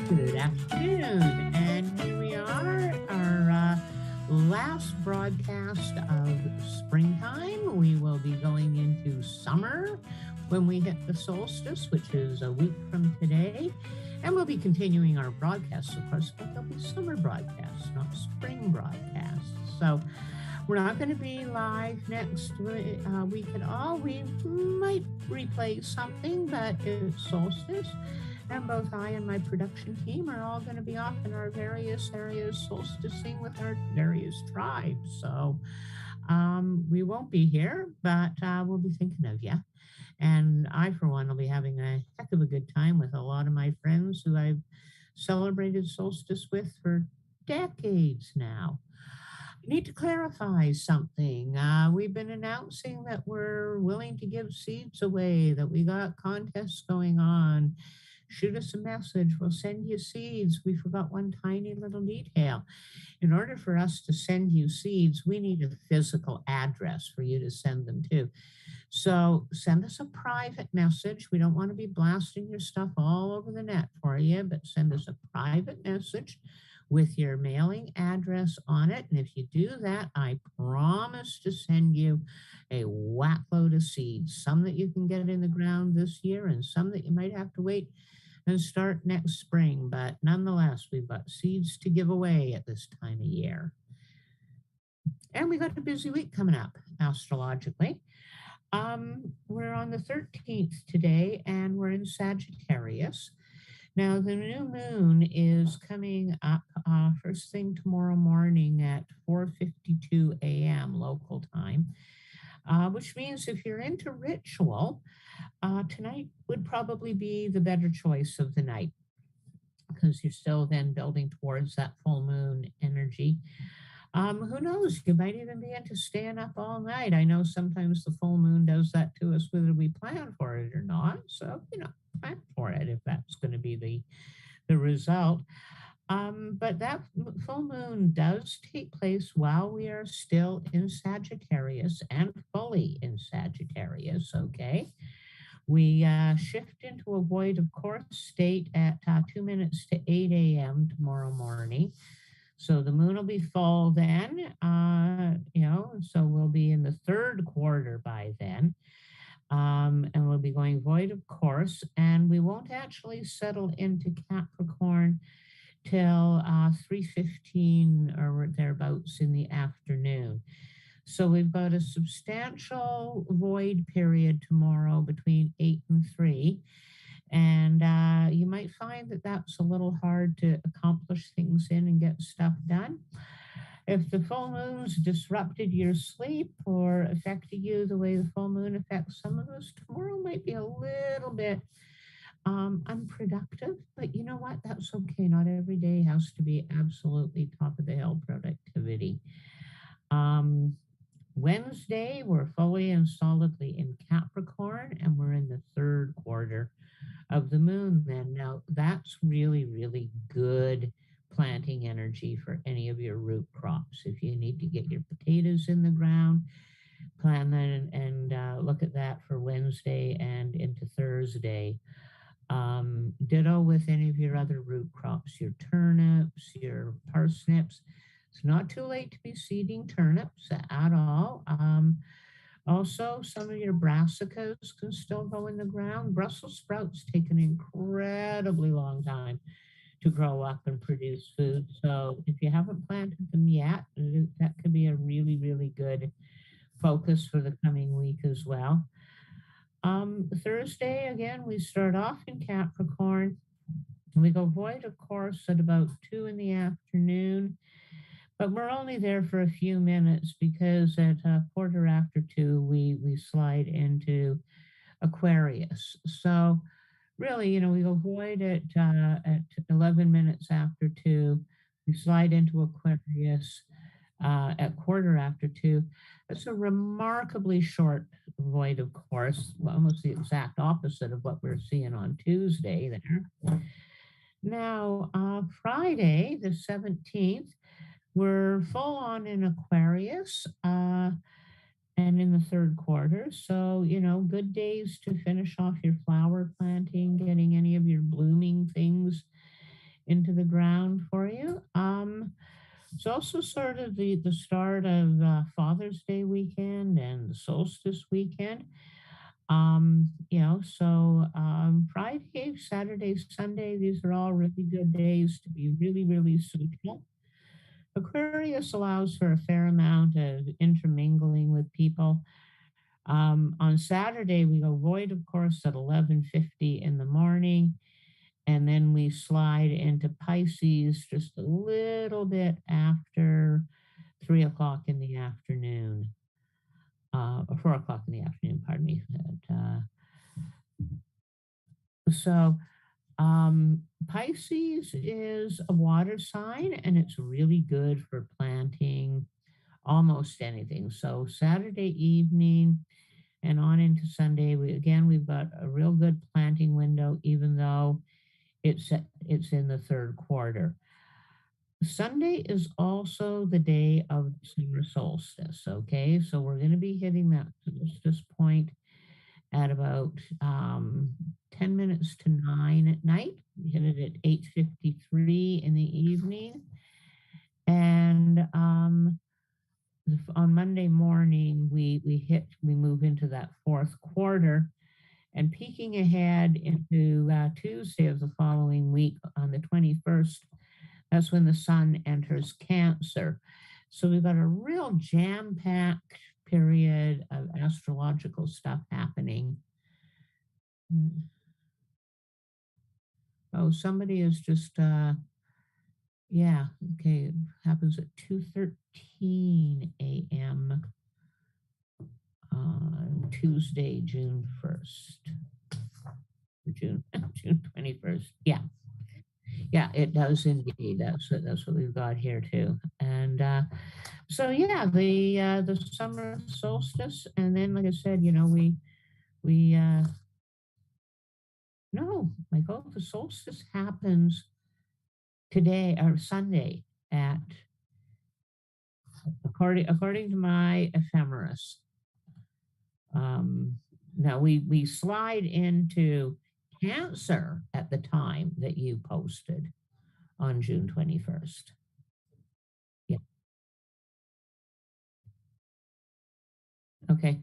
Good afternoon, and here we are, our last broadcast of springtime. We will be going into summer when we hit the solstice, which is a week from today. And we'll be continuing our broadcasts, of course, but they'll be summer broadcasts, not spring broadcasts. So we're not going to be live next week at all. We might replay something, but it's solstice. And both I and my production team are all going to be off in our various areas solsticing with our various tribes. So we won't be here, but we'll be thinking of you. And I, for one, will be having a heck of a good time with a lot of my friends who I've celebrated solstice with for decades now. I need to clarify something. We've been announcing that we're willing to give seeds away, that we got contests going on. Shoot us a message. We'll send you seeds. We forgot one tiny little detail. In order for us to send you seeds, we need a physical address for you to send them to. So send us a private message. We don't want to be blasting your stuff all over the net for you, but send us a private message with your mailing address on it. And if you do that, I promise to send you a whack load of seeds, some that you can get in the ground this year and some that you might have to wait and start next spring. But nonetheless, we've got seeds to give away at this time of year. And we got a busy week coming up astrologically. We're on the 13th today, and we're in Sagittarius. Now, the new moon is coming up first thing tomorrow morning at 4:52 a.m. local time, which means if you're into ritual, tonight would probably be the better choice of the night because you're still then building towards that full moon energy. Who knows? You might even be into staying up all night. I know sometimes the full moon does that to us, whether we plan for it or not. So, plan for it if that's going to be the result. But that full moon does take place while we are still in Sagittarius and fully in Sagittarius, okay? We shift into a void of course state at 2 minutes to 8 a.m. tomorrow morning. So the moon will be full then, so we'll be in the third quarter by then. And we'll be going void of course, and we won't actually settle into Capricorn till 3:15 or thereabouts in the afternoon. So we've got a substantial void period tomorrow between 8 and 3. And you might find that that's a little hard to accomplish things in and get stuff done. If the full moon's disrupted your sleep or affected you the way the full moon affects some of us, tomorrow might be a little bit unproductive, but you know what? That's okay. Not every day has to be absolutely top of the hill productivity. Um, Wednesday, we're fully and solidly in Capricorn, and we're in the third quarter of the moon then. Now, that's really, really good planting energy for any of your root crops. If you need to get your potatoes in the ground, plan that and look at that for Wednesday and into Thursday. Ditto with any of your other root crops, your turnips, your parsnips. It's not too late to be seeding turnips at all. Also, some of your brassicas can still go in the ground. Brussels sprouts take an incredibly long time to grow up and produce food. So if you haven't planted them yet, that could be a really, really good focus for the coming week as well. Thursday, again, we start off in Capricorn. We go void, of course, at about 2 in the afternoon, but we're only there for a few minutes because at quarter after 2, we slide into Aquarius. So really, we go void at 11 minutes after 2. We slide into Aquarius at quarter after 2. It's a remarkably short void, of course, almost the exact opposite of what we're seeing on Tuesday there. Now, Friday, the 17th, we're full on in Aquarius and in the third quarter. So, good days to finish off your flower planting, getting any of your blooming things into the ground for you. It's also sort of the start of Father's Day weekend and the solstice weekend. Friday, Saturday, Sunday, these are all really good days to be really, really social. Aquarius allows for a fair amount of intermingling with people. On Saturday, we go void, of course, at 11:50 in the morning, and then we slide into Pisces just a little bit after 3 o'clock in the afternoon, or 4 o'clock in the afternoon, pardon me. So Pisces is a water sign and it's really good for planting almost anything. So Saturday evening and on into Sunday, we've got a real good planting window, even though it's in the third quarter. Sunday is also the day of the summer solstice. Okay, so we're going to be hitting that solstice point at about 10 minutes to 9 at night. We hit it at 8:53 in the evening. And on Monday morning, we move into that fourth quarter and peeking ahead into Tuesday of the following week on the 21st. That's when the sun enters Cancer. So we've got a real jam packed period of astrological stuff happening. Mm. Oh, somebody is just, yeah, okay. It happens at 2:13 a.m. on Tuesday, June 1st. June 21st. Yeah. Yeah, it does indeed. That's what we've got here too. And so yeah, the summer solstice, and then like I said, we no, Michael, the solstice happens today or Sunday at according to my ephemeris. Um, Now we slide into Cancer at the time that you posted on June 21st. Yeah. Okay.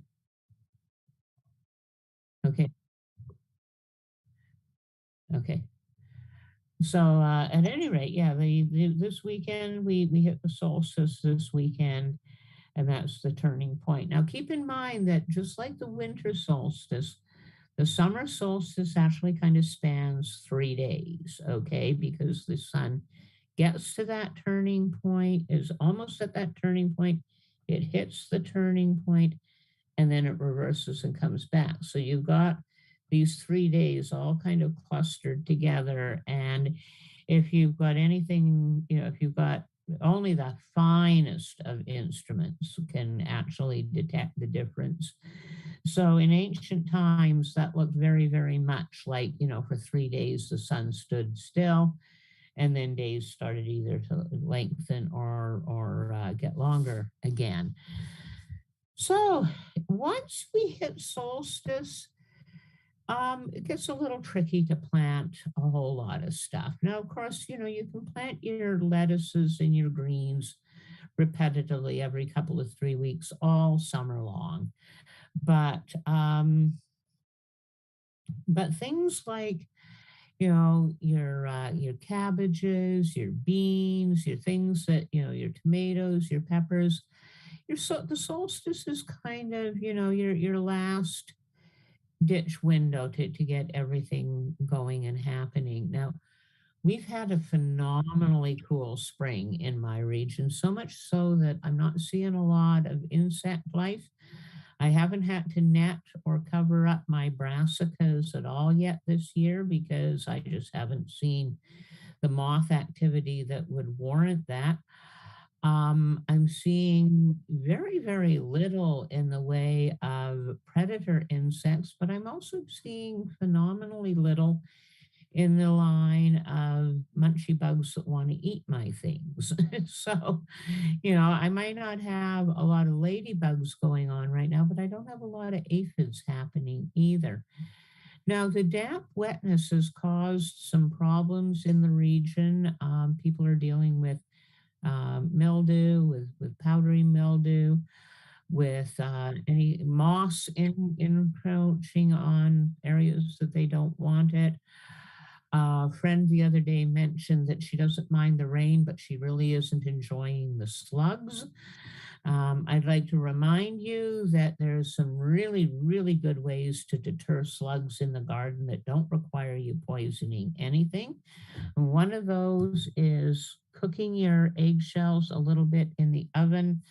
Okay. Okay. So at any rate, yeah, this weekend we hit the solstice this weekend, and that's the turning point. Now keep in mind that just like the winter solstice, the summer solstice actually kind of spans 3 days, okay? Because the sun gets to that turning point, is almost at that turning point, it hits the turning point, and then it reverses and comes back. So you've got these 3 days all kind of clustered together. And if you've got anything, if you've got only the finest of instruments can actually detect the difference. So in ancient times, that looked very, very much like, for 3 days the sun stood still, and then days started either to lengthen or get longer again. So once we hit solstice, it gets a little tricky to plant a whole lot of stuff. Now, of course, you can plant your lettuces and your greens repetitively every couple of 3 weeks all summer long. But things like your cabbages, your beans, your things that your tomatoes, your peppers, the solstice is kind of your last ditch window to get everything going and happening. Now, we've had a phenomenally cool spring in my region, so much so that I'm not seeing a lot of insect life. I haven't had to net or cover up my brassicas at all yet this year because I just haven't seen the moth activity that would warrant that. I'm seeing very, very little in the way of predator insects, but I'm also seeing phenomenally little in the line of munchy bugs that want to eat my things. So, I might not have a lot of ladybugs going on right now, but I don't have a lot of aphids happening either. Now, the damp wetness has caused some problems in the region. People are dealing with mildew, with powdery mildew, with any moss encroaching on areas that they don't want it. A friend the other day mentioned that she doesn't mind the rain, but she really isn't enjoying the slugs. I'd like to remind you that there's some really, really good ways to deter slugs in the garden that don't require you poisoning anything. One of those is cooking your eggshells a little bit in the oven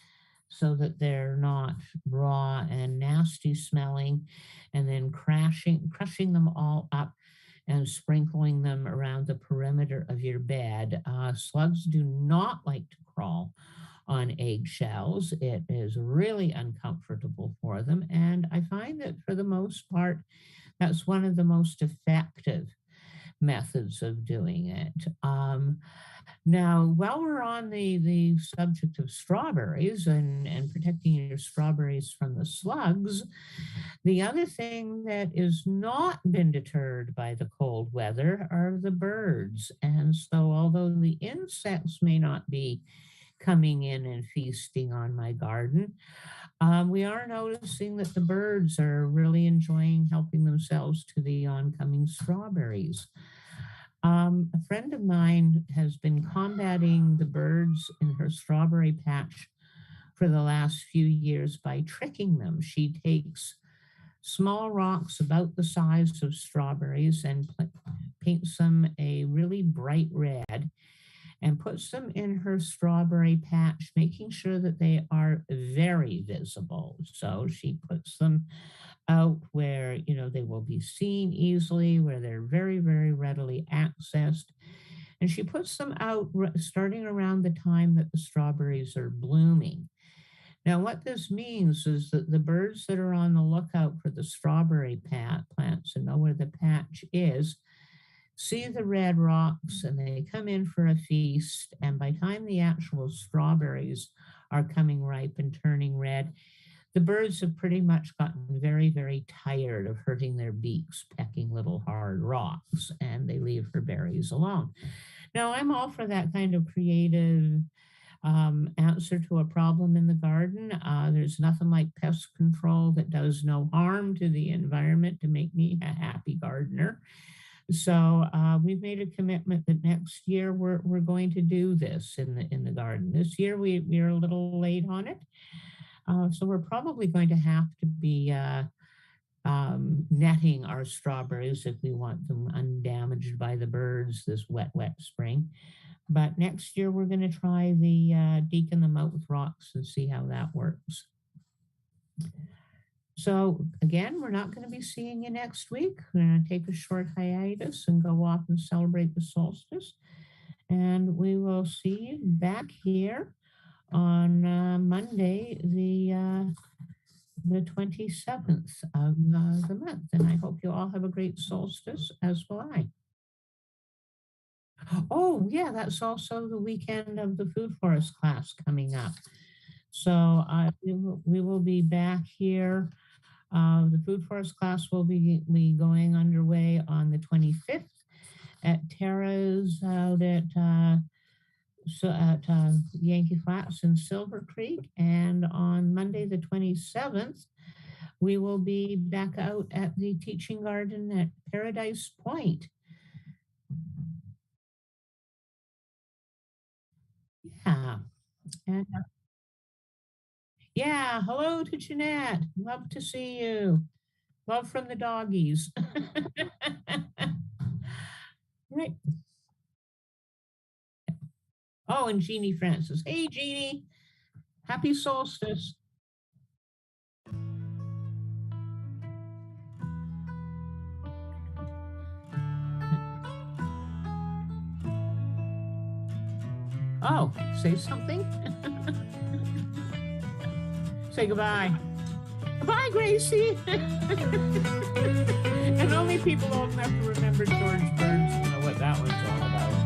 so that they're not raw and nasty smelling, and then crushing them all up and sprinkling them around the perimeter of your bed. Slugs do not like to crawl on eggshells. It is really uncomfortable for them. And I find that for the most part, that's one of the most effective methods of doing it. Now, while we're on the subject of strawberries and protecting your strawberries from the slugs, the other thing that is not been deterred by the cold weather are the birds. And so, although the insects may not be coming in and feasting on my garden, we are noticing that the birds are really enjoying helping themselves to the oncoming strawberries. A friend of mine has been combating the birds in her strawberry patch for the last few years by tricking them. She takes small rocks about the size of strawberries and paints them a really bright red and puts them in her strawberry patch, making sure that they are very visible. So she puts them out where, they will be seen easily, where they're very, very readily accessed. And she puts them out starting around the time that the strawberries are blooming. Now, what this means is that the birds that are on the lookout for the strawberry plants and know where the patch is see the red rocks and they come in for a feast. And by the time the actual strawberries are coming ripe and turning red, the birds have pretty much gotten very, very tired of hurting their beaks, pecking little hard rocks, and they leave her berries alone. Now, I'm all for that kind of creative answer to a problem in the garden. There's nothing like pest control that does no harm to the environment to make me a happy gardener. So we've made a commitment that next year we're going to do this in the garden. This year we're a little late on it, so we're probably going to have to be netting our strawberries if we want them undamaged by the birds this wet spring. But next year we're going to try the deacon them out with rocks and see how that works. So again, we're not going to be seeing you next week. We're going to take a short hiatus and go off and celebrate the solstice. And we will see you back here on Monday, the 27th of the month. And I hope you all have a great solstice, as will I. Oh, yeah, that's also the weekend of the Food Forest class coming up. So we will be back here. The Food Forest class will be going underway on the 25th at Tara's out at Yankee Flats in Silver Creek. And on Monday, the 27th, we will be back out at the Teaching Garden at Paradise Point. Yeah. And, yeah, hello to Jeanette. Love to see you. Love from the doggies. Right. Oh, and Jeannie Francis. Hey, Jeannie. Happy solstice. Oh, say something. Say goodbye. Goodbye, Gracie. And only people old enough to remember George Burns know what that one's all about.